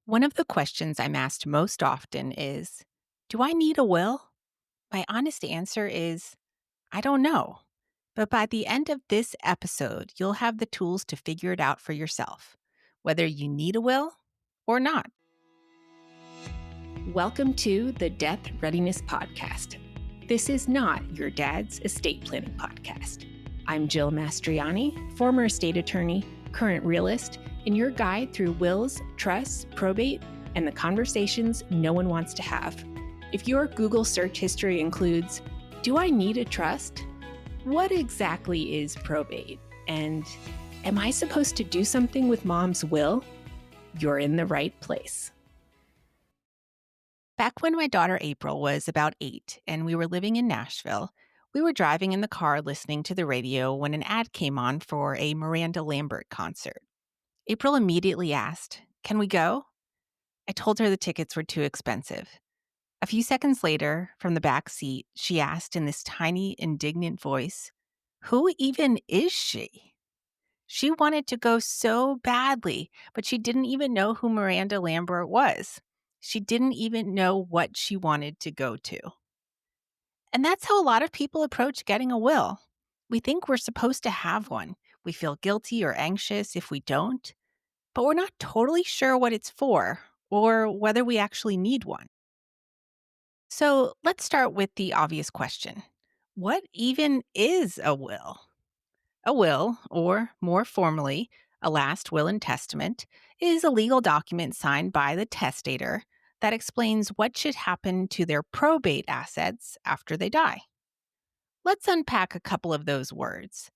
One of the questions I'm asked most often is, do I need a will? My honest answer is, I don't know. But by the end of this episode, you'll have the tools to figure it out for yourself, whether you need a will or not. Welcome to the Death Readiness Podcast. This is not your dad's estate planning podcast. I'm Jill Mastriani, former estate attorney, current realist, and your guide through wills, trusts, probate, and the conversations no one wants to have. If your Google search history includes, do I need a trust? What exactly is probate? And am I supposed to do something with mom's will? You're in the right place. Back when my daughter April was about 8 and we were living in Nashville, we were driving in the car listening to the radio when an ad came on for a Miranda Lambert concert. April immediately asked, "Can we go?" I told her the tickets were too expensive. A few seconds later, from the back seat, she asked in this tiny, indignant voice, "Who even is she?" She wanted to go so badly, but she didn't even know who Miranda Lambert was. She didn't even know what she wanted to go to. And that's how a lot of people approach getting a will. We think we're supposed to have one. We feel guilty or anxious if we don't, but we're not totally sure what it's for or whether we actually need one. So let's start with the obvious question. What even is a will? A will, or more formally, a last will and testament, is a legal document signed by the testator that explains what should happen to their probate assets after they die. Let's unpack a couple of those words.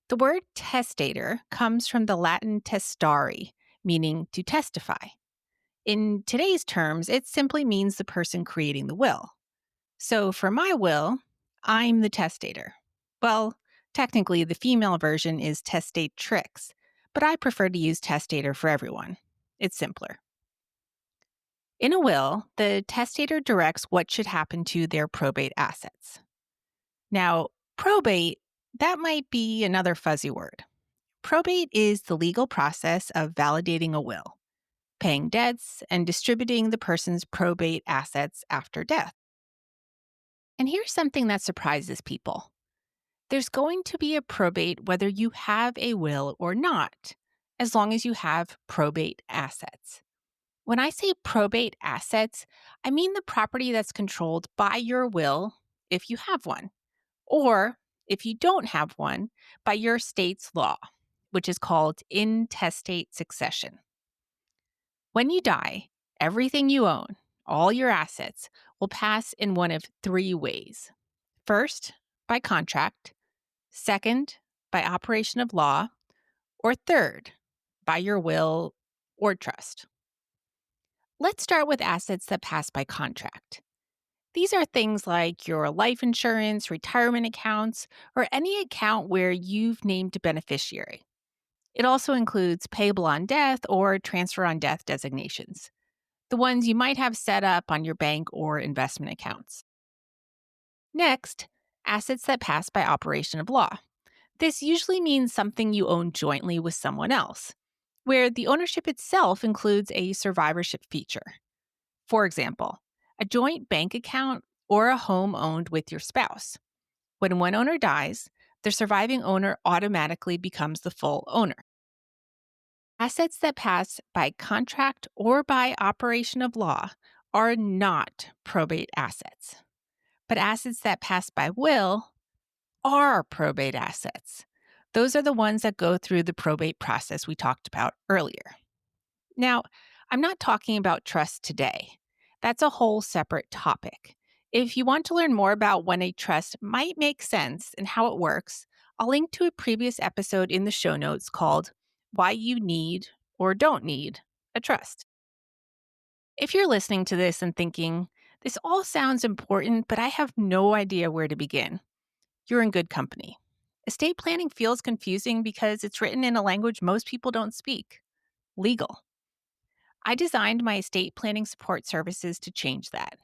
The word testator comes from the Latin testare, meaning to testify. In today's terms, it simply means the person creating the will. So for my will, I'm the testator. Well, technically, the female version is testatrix, but I prefer to use testator for everyone. It's simpler. In a will, the testator directs what should happen to their probate assets. Now, probate, that might be another fuzzy word. Probate is the legal process of validating a will, paying debts, and distributing the person's probate assets after death. And here's something that surprises people. There's going to be a probate whether you have a will or not, as long as you have probate assets. When I say probate assets, I mean the property that's controlled by your will if you have one, or if you don't have one, by your state's law, which is called intestate succession. When you die, everything you own, all your assets, will pass in one of three ways. First, by contract. Second, by operation of law. Or third, by your will or trust. Let's start with assets that pass by contract. These are things like your life insurance, retirement accounts, or any account where you've named a beneficiary. It also includes payable on death or transfer on death designations, the ones you might have set up on your bank or investment accounts. Next, assets that pass by operation of law. This usually means something you own jointly with someone else, where the ownership itself includes a survivorship feature. For example, a joint bank account or a home owned with your spouse. When one owner dies, the surviving owner automatically becomes the full owner. Assets that pass by contract or by operation of law are not probate assets, but assets that pass by will are probate assets. Those are the ones that go through the probate process we talked about earlier. Now, I'm not talking about trust today. That's a whole separate topic. If you want to learn more about when a trust might make sense and how it works, I'll link to a previous episode in the show notes called Why You Need or Don't Need a Trust. If you're listening to this and thinking, this all sounds important, but I have no idea where to begin, you're in good company. Estate planning feels confusing because it's written in a language most people don't speak, legal. I designed my estate planning support services to change that.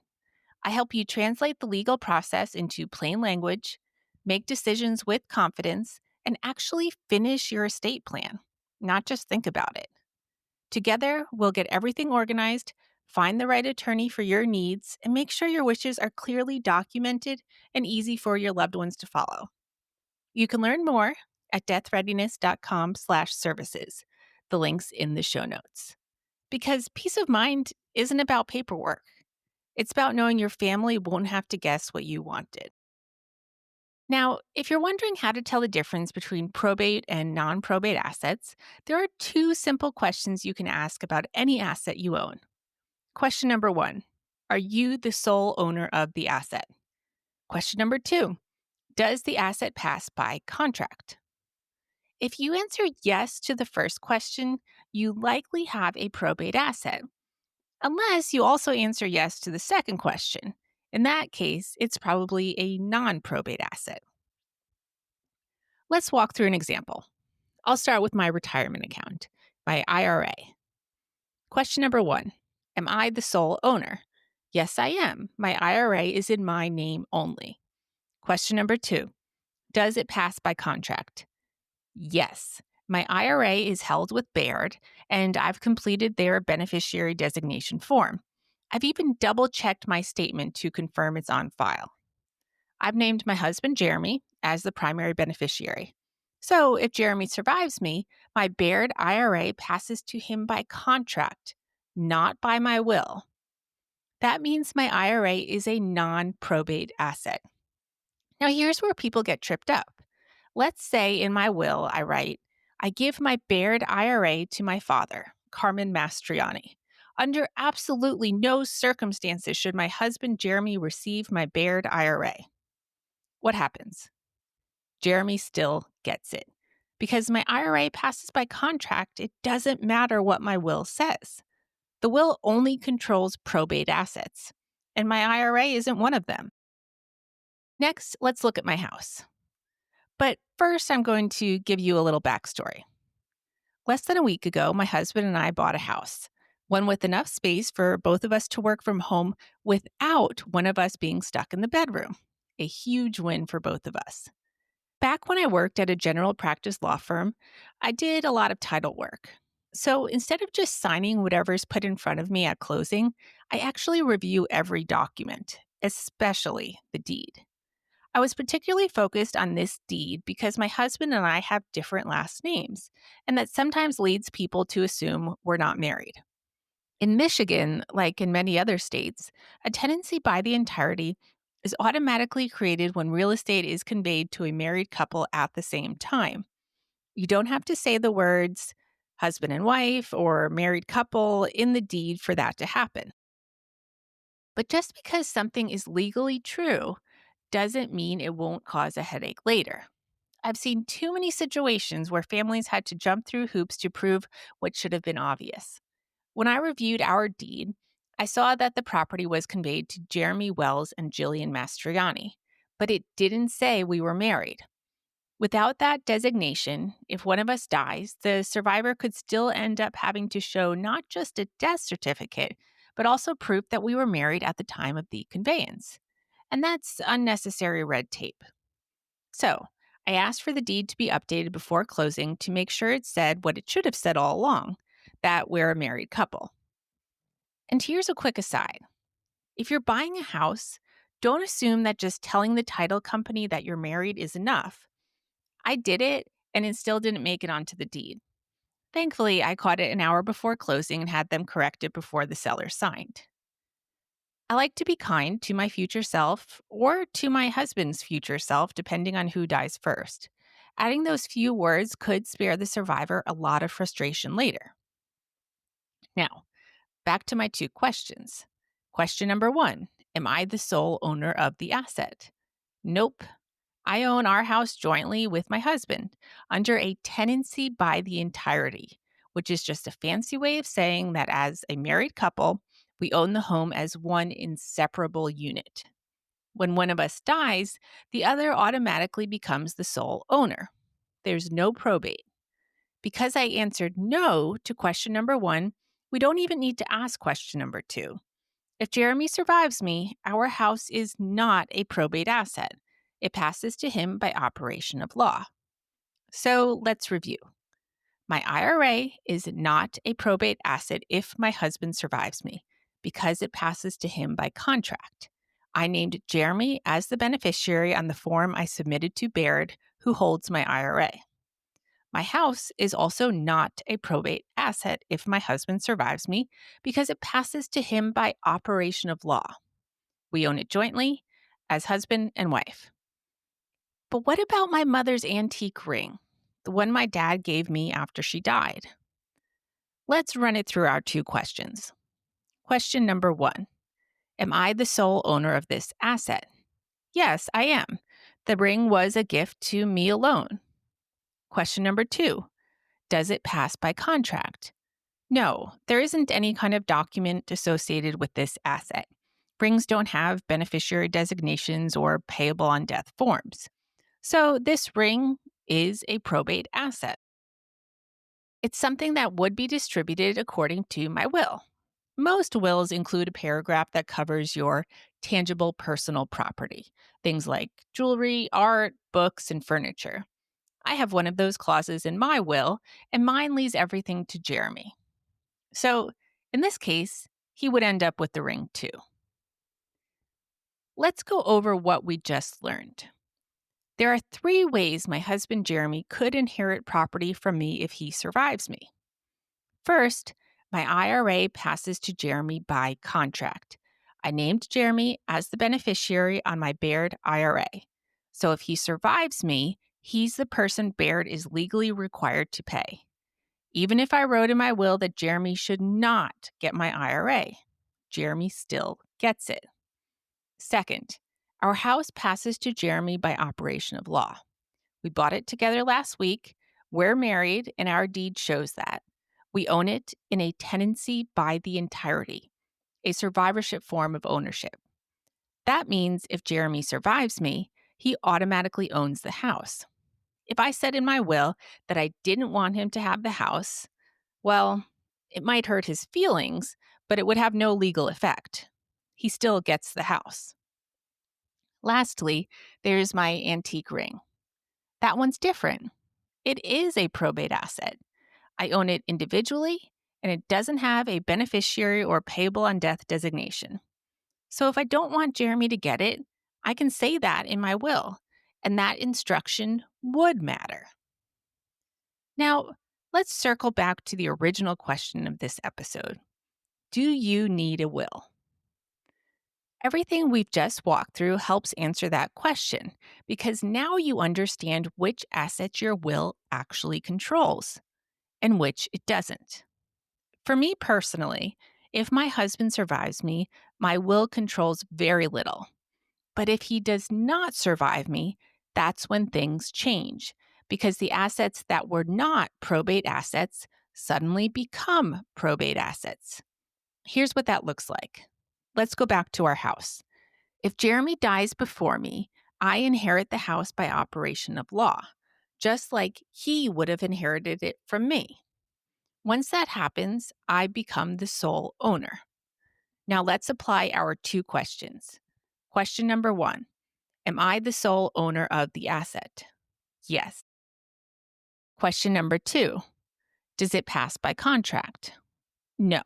I help you translate the legal process into plain language, make decisions with confidence, and actually finish your estate plan, not just think about it. Together, we'll get everything organized, find the right attorney for your needs, and make sure your wishes are clearly documented and easy for your loved ones to follow. You can learn more at deathreadiness.com/services. The link's in the show notes. Because peace of mind isn't about paperwork. It's about knowing your family won't have to guess what you wanted. Now, if you're wondering how to tell the difference between probate and non probate assets, there are two simple questions you can ask about any asset you own. Question number one: are you the sole owner of the asset? Question number two: does the asset pass by contract? If you answer yes to the first question, you likely have a probate asset, unless you also answer yes to the second question. In that case, it's probably a non probate asset. Let's walk through an example. I'll start with my retirement account, my IRA. Question number one: am I the sole owner? Yes, I am. My IRA is in my name only. Question number two: does it pass by contract? Yes. My IRA is held with Baird, and I've completed their beneficiary designation form. I've even double checked my statement to confirm it's on file. I've named my husband Jeremy as the primary beneficiary. So if Jeremy survives me, my Baird IRA passes to him by contract, not by my will. That means my IRA is a non probate asset. Now, here's where people get tripped up. Let's say in my will, I write, I give my Baird IRA to my father, Carmen Mastriani. Under absolutely no circumstances should my husband Jeremy receive my Baird IRA. What happens? Jeremy still gets it. Because my IRA passes by contract, it doesn't matter what my will says. The will only controls probate assets, and my IRA isn't one of them. Next, let's look at my house. But first, I'm going to give you a little backstory. Less than a week ago, my husband and I bought a house, one with enough space for both of us to work from home without one of us being stuck in the bedroom. A huge win for both of us. Back when I worked at a general practice law firm, I did a lot of title work. So instead of just signing whatever's put in front of me at closing, I actually review every document, especially the deed. I was particularly focused on this deed because my husband and I have different last names, and that sometimes leads people to assume we're not married. In Michigan, like in many other states, a tenancy by the entirety is automatically created when real estate is conveyed to a married couple at the same time. You don't have to say the words husband and wife or married couple in the deed for that to happen. But just because something is legally true doesn't mean it won't cause a headache later. I've seen too many situations where families had to jump through hoops to prove what should have been obvious. When I reviewed our deed, I saw that the property was conveyed to Jeremy Wells and Jillian Mastriani, but it didn't say we were married. Without that designation, if one of us dies, the survivor could still end up having to show not just a death certificate, but also proof that we were married at the time of the conveyance. And that's unnecessary red tape. So, I asked for the deed to be updated before closing to make sure it said what it should have said all along, that we're a married couple. And here's a quick aside. If you're buying a house, don't assume that just telling the title company that you're married is enough. I did it, and it still didn't make it onto the deed. Thankfully, I caught it an hour before closing and had them correct it before the seller signed. I like to be kind to my future self or to my husband's future self, depending on who dies first. Adding those few words could spare the survivor a lot of frustration later. Now, back to my two questions. Question number one: am I the sole owner of the asset? Nope. I own our house jointly with my husband under a tenancy by the entirety, which is just a fancy way of saying that as a married couple, we own the home as one inseparable unit. When one of us dies, the other automatically becomes the sole owner. There's no probate. Because I answered no to question number one, we don't even need to ask question number two. If Jeremy survives me, our house is not a probate asset. It passes to him by operation of law. So let's review. My IRA is not a probate asset if my husband survives me because it passes to him by contract. I named Jeremy as the beneficiary on the form I submitted to Baird, who holds my IRA. My house is also not a probate asset if my husband survives me because it passes to him by operation of law. We own it jointly as husband and wife. But what about my mother's antique ring, the one my dad gave me after she died? Let's run it through our two questions. Question number 1. Am I the sole owner of this asset? Yes, I am. The ring was a gift to me alone. Question number 2. Does it pass by contract? No, there isn't any kind of document associated with this asset. Rings don't have beneficiary designations or payable on death forms. So this ring is a probate asset. It's something that would be distributed according to my will. Most wills include a paragraph that covers your tangible personal property, things like jewelry, art, books, and furniture. I have one of those clauses in my will, and mine leaves everything to Jeremy. So, in this case, he would end up with the ring too. Let's go over what we just learned. There are 3 ways my husband Jeremy could inherit property from me if he survives me. First, my IRA passes to Jeremy by contract. I named Jeremy as the beneficiary on my Baird IRA. So if he survives me, he's the person Baird is legally required to pay. Even if I wrote in my will that Jeremy should not get my IRA, Jeremy still gets it. Second, our house passes to Jeremy by operation of law. We bought it together last week. We're married, and our deed shows that. We own it in a tenancy by the entirety, a survivorship form of ownership. That means if Jeremy survives me, he automatically owns the house. If I said in my will that I didn't want him to have the house, well, it might hurt his feelings, but it would have no legal effect. He still gets the house. Lastly, there's my antique ring. That one's different. It is a probate asset. I own it individually, and it doesn't have a beneficiary or payable on death designation. So if I don't want Jeremy to get it, I can say that in my will, and that instruction would matter. Now, let's circle back to the original question of this episode. Do you need a will? Everything we've just walked through helps answer that question because now you understand which assets your will actually controls and which it doesn't. For me personally, if my husband survives me, my will controls very little. But if he does not survive me, that's when things change because the assets that were not probate assets suddenly become probate assets. Here's what that looks like. Let's go back to our house. If Jeremy dies before me, I inherit the house by operation of law, just like he would have inherited it from me. Once that happens, I become the sole owner. Now let's apply our 2 questions. Question number 1, am I the sole owner of the asset? Yes. Question number 2, does it pass by contract? No.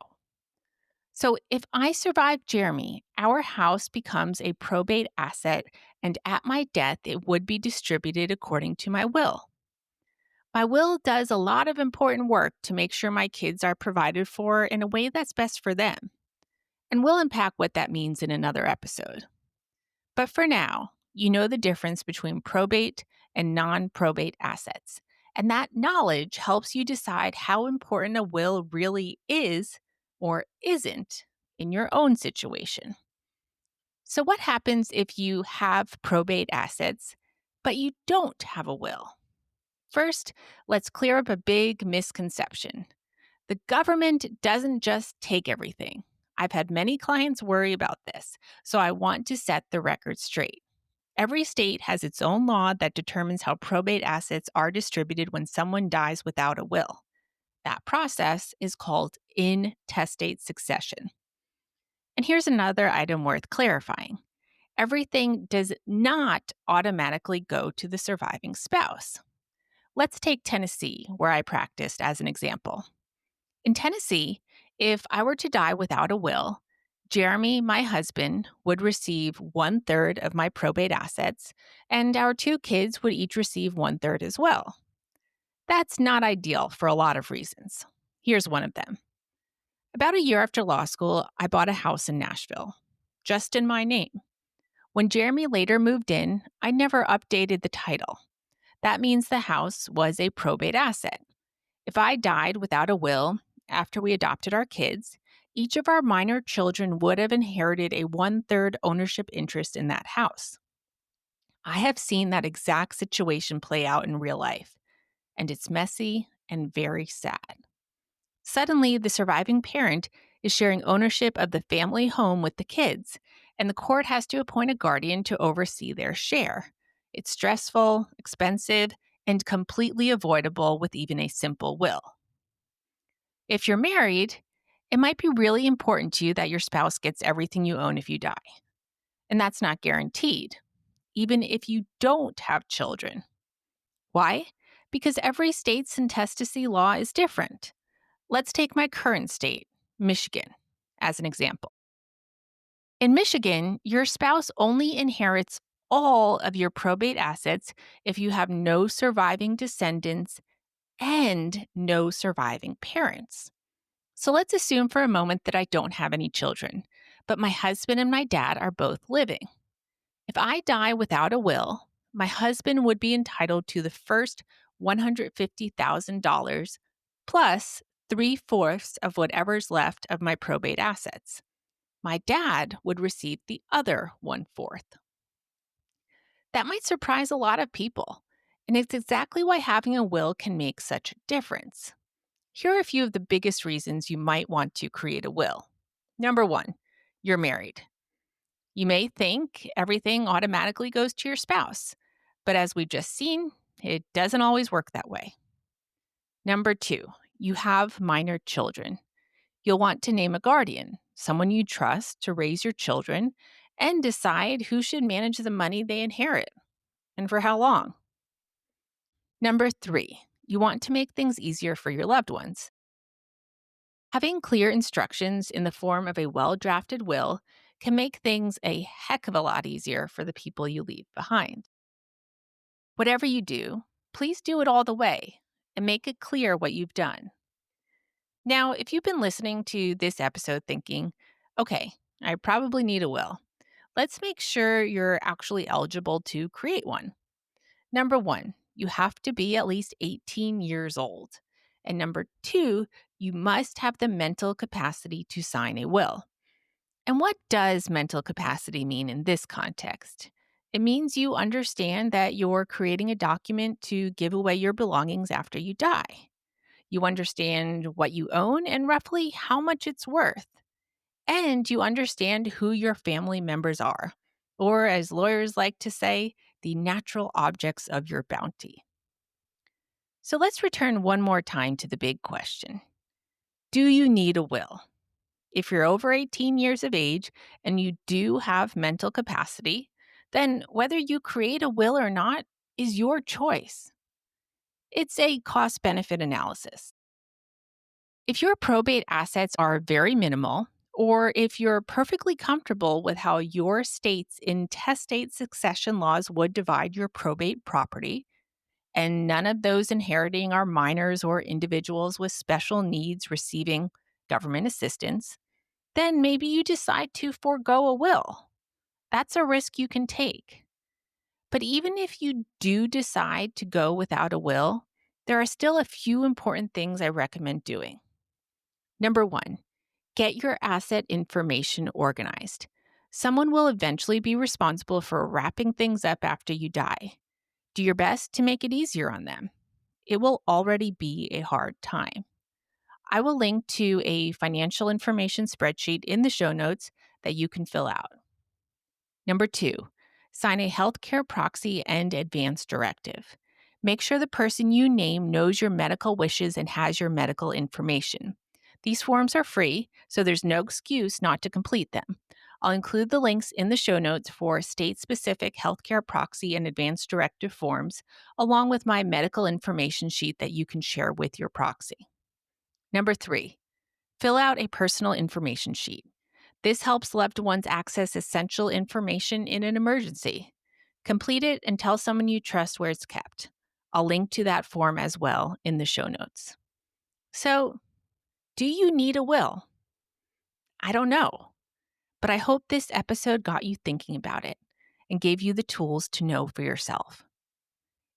So if I survive Jeremy, our house becomes a probate asset, and at my death, it would be distributed according to my will. My will does a lot of important work to make sure my kids are provided for in a way that's best for them. And we'll unpack what that means in another episode. But for now, you know the difference between probate and non-probate assets. And that knowledge helps you decide how important a will really is or isn't in your own situation. So what happens if you have probate assets, but you don't have a will? First, let's clear up a big misconception. The government doesn't just take everything. I've had many clients worry about this, so I want to set the record straight. Every state has its own law that determines how probate assets are distributed when someone dies without a will. That process is called intestate succession. And here's another item worth clarifying. Everything does not automatically go to the surviving spouse. Let's take Tennessee, where I practiced, as an example. In Tennessee, if I were to die without a will, Jeremy, my husband, would receive one third of my probate assets, and our two kids would each receive one third as well. That's not ideal for a lot of reasons. Here's one of them. About a year after law school, I bought a house in Nashville, just in my name. When Jeremy later moved in, I never updated the title. That means the house was a probate asset. If I died without a will after we adopted our kids, each of our minor children would have inherited a one-third ownership interest in that house. I have seen that exact situation play out in real life, and it's messy and very sad. Suddenly, the surviving parent is sharing ownership of the family home with the kids, and the court has to appoint a guardian to oversee their share. It's stressful, expensive, and completely avoidable with even a simple will. If you're married, it might be really important to you that your spouse gets everything you own if you die. And that's not guaranteed, even if you don't have children. Why? Because every state's intestacy law is different. Let's take my current state, Michigan, as an example. In Michigan, your spouse only inherits all of your probate assets if you have no surviving descendants and no surviving parents. So let's assume for a moment that I don't have any children, but my husband and my dad are both living. If I die without a will, my husband would be entitled to the first $150,000 plus 3/4 of whatever's left of my probate assets. My dad would receive the other 1/4. That might surprise a lot of people, and it's exactly why having a will can make such a difference. Here are a few of the biggest reasons you might want to create a will. Number one, you're married. You may think everything automatically goes to your spouse, but as we've just seen, it doesn't always work that way. Number two, you have minor children. You'll want to name a guardian, someone you trust to raise your children, and decide who should manage the money they inherit and for how long. Number three, you want to make things easier for your loved ones. Having clear instructions in the form of a well-drafted will can make things a heck of a lot easier for the people you leave behind. Whatever you do, please do it all the way and make it clear what you've done. Now, if you've been listening to this episode thinking, okay, I probably need a will, let's make sure you're actually eligible to create one. Number one, you have to be at least 18 years old. And number two, you must have the mental capacity to sign a will. And what does mental capacity mean in this context? It means you understand that you're creating a document to give away your belongings after you die. You understand what you own and roughly how much it's worth. And you understand who your family members are, or as lawyers like to say, the natural objects of your bounty. So let's return one more time to the big question. Do you need a will? If you're over 18 years of age and you do have mental capacity, then whether you create a will or not is your choice. It's a cost-benefit analysis. If your probate assets are very minimal, or if you're perfectly comfortable with how your state's intestate succession laws would divide your probate property, and none of those inheriting are minors or individuals with special needs receiving government assistance, then maybe you decide to forego a will. That's a risk you can take. But even if you do decide to go without a will, there are still a few important things I recommend doing. Number one, get your asset information organized. Someone will eventually be responsible for wrapping things up after you die. Do your best to make it easier on them. It will already be a hard time. I will link to a financial information spreadsheet in the show notes that you can fill out. Number two, sign a healthcare proxy and advance directive. Make sure the person you name knows your medical wishes and has your medical information. These forms are free, so there's no excuse not to complete them. I'll include the links in the show notes for state-specific healthcare proxy and advanced directive forms, along with my medical information sheet that you can share with your proxy. Number 3, fill out a personal information sheet. This helps loved ones access essential information in an emergency. Complete it and tell someone you trust where it's kept. I'll link to that form as well in the show notes. So, do you need a will? I don't know, but I hope this episode got you thinking about it and gave you the tools to know for yourself.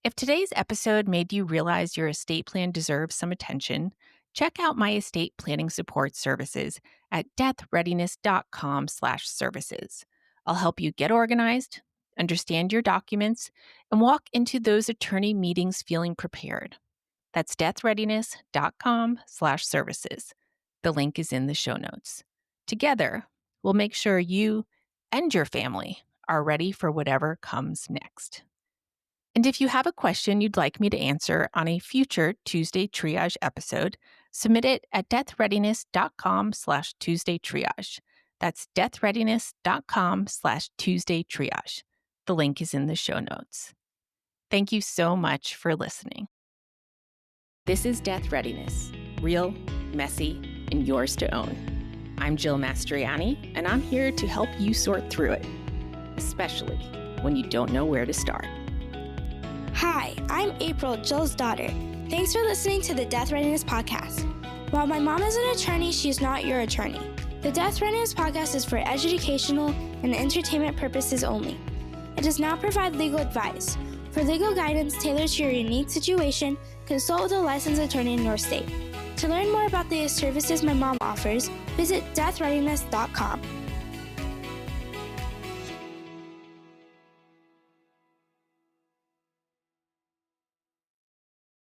If today's episode made you realize your estate plan deserves some attention, check out my estate planning support services at deathreadiness.com/services. I'll help you get organized, understand your documents, and walk into those attorney meetings feeling prepared. That's deathreadiness.com/services. The link is in the show notes. Together, we'll make sure you and your family are ready for whatever comes next. And if you have a question you'd like me to answer on a future Tuesday Triage episode, submit it at deathreadiness.com/Tuesday Triage. That's deathreadiness.com/Tuesday Triage. The link is in the show notes. Thank you so much for listening. This is Death Readiness, real, messy, and yours to own. I'm Jill Mastriani, and I'm here to help you sort through it, especially when you don't know where to start. Hi, I'm April, Jill's daughter. Thanks for listening to the Death Readiness Podcast. While my mom is an attorney, she's not your attorney. The Death Readiness Podcast is for educational and entertainment purposes only. It does not provide legal advice. For legal guidance tailored to your unique situation, consult with a licensed attorney in your state. To learn more about the services my mom offers, visit deathreadiness.com.